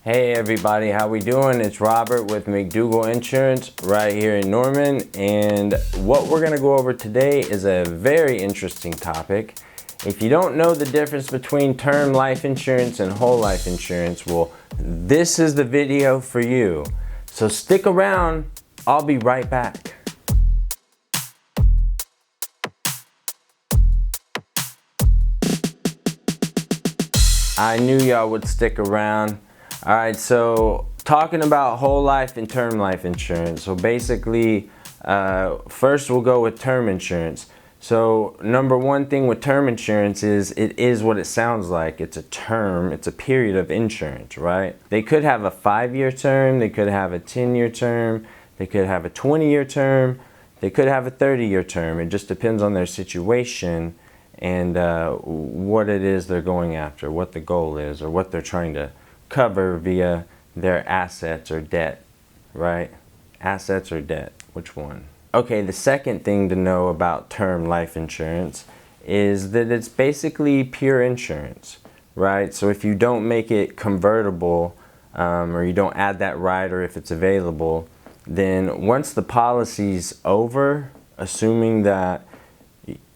Hey everybody, how we doing? It's Robert with McDougall Insurance right here in Norman, and what we're going to go over today is a very interesting topic. If you don't know the difference between term life insurance and whole life insurance, well, this is the video for you. So stick around, I'll be right back. I knew y'all would stick around. All right, so talking about whole life and term life insurance. So basically, first we'll go with term insurance. So number one thing with term insurance is it is what it sounds like. It's a term, it's a period of insurance, right? They could have a 5-year term, they could have a 10-year term, they could have a 20-year term, they could have a 30-year term. It just depends on their situation and what it is they're going after, what the goal is, or what they're trying to cover via their assets or debt, right? Assets or debt, which one? Okay, the second thing to know about term life insurance is that it's basically pure insurance, right? So if you don't make it convertible or you don't add that rider if it's available, then once the policy's over, assuming that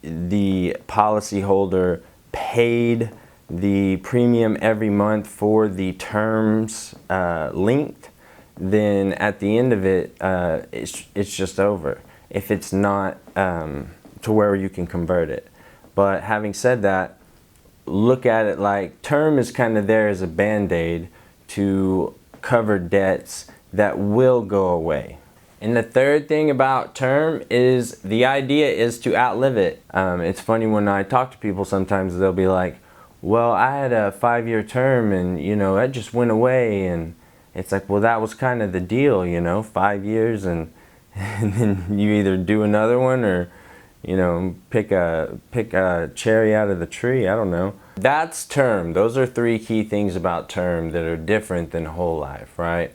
the policyholder paid the premium every month for the terms linked, then at the end of it, it's just over. If it's not to where you can convert it. But having said that, look at it like term is kind of there as a band-aid to cover debts that will go away. And the third thing about term is the idea is to outlive it. It's funny when I talk to people, sometimes they'll be like, well, I had a 5-year term and, you know, that just went away. And it's like, well, that was kind of the deal, you know, 5 years and then you either do another one or, you know, pick a cherry out of the tree. I don't know. That's term. Those are 3 key things about term that are different than whole life, right?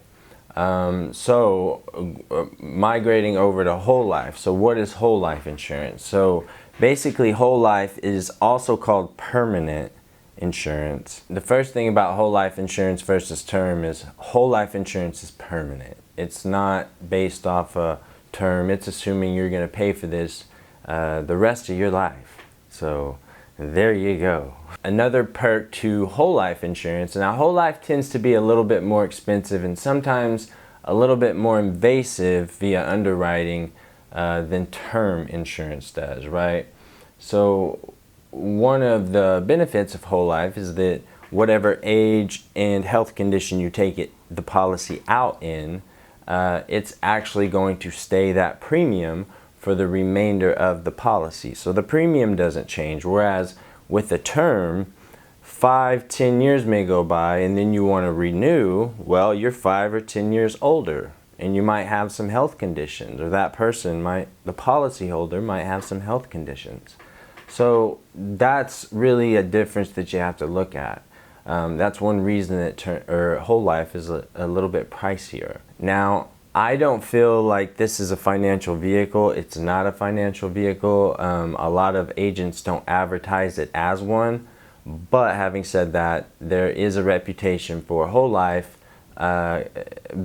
Migrating over to whole life. So what is whole life insurance? So basically whole life is also called permanent insurance. The first thing about whole life insurance versus term is whole life insurance is permanent. It's not based off a term. It's assuming you're going to pay for this the rest of your life. So there you go. Another perk to whole life insurance. Now whole life tends to be a little bit more expensive and sometimes a little bit more invasive via underwriting than term insurance does, right? So one of the benefits of whole life is that whatever age and health condition you take the policy out in, it's actually going to stay that premium for the remainder of the policy. So the premium doesn't change, whereas with a term, 5-10 years may go by and then you want to renew, well, you're 5 or 10 years older and you might have some health conditions, or that person the policyholder might have some health conditions. So that's really a difference that you have to look at. That's one reason that whole life is a little bit pricier. Now, I don't feel like this is a financial vehicle. It's not a financial vehicle. A lot of agents don't advertise it as one. But having said that, there is a reputation for whole life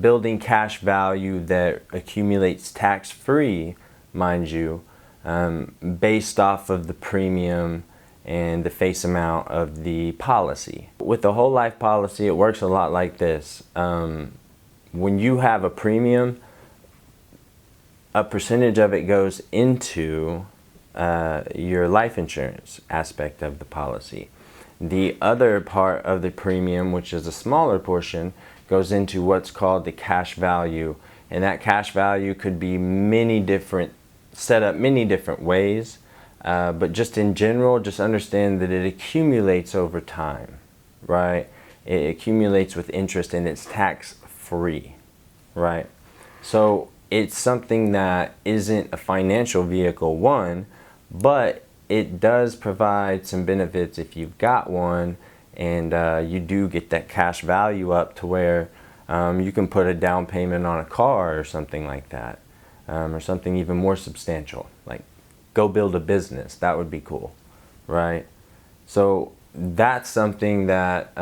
building cash value that accumulates tax-free, mind you, based off of the premium and the face amount of the policy. With the whole life policy, it works a lot like this. When you have a premium, a percentage of it goes into your life insurance aspect of the policy. The other part of the premium, which is a smaller portion, goes into what's called the cash value. And that cash value could be set up many different ways. But just in general, just understand that it accumulates over time, right? It accumulates with interest and it's tax-free, right? So it's something that isn't a financial vehicle, one, but it does provide some benefits if you've got one and you do get that cash value up to where you can put a down payment on a car or something like that, or something even more substantial, like go build a business. That would be cool, right? So that's something that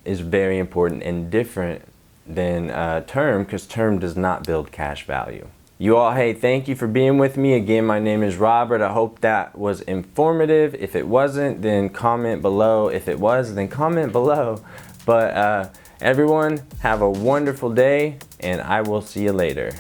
is very important and different than term, because term does not build cash value. You all, hey, thank you for being with me. Again, my name is Robert. I hope that was informative. If it wasn't, then comment below. If it was, then comment below. But everyone, have a wonderful day, and I will see you later.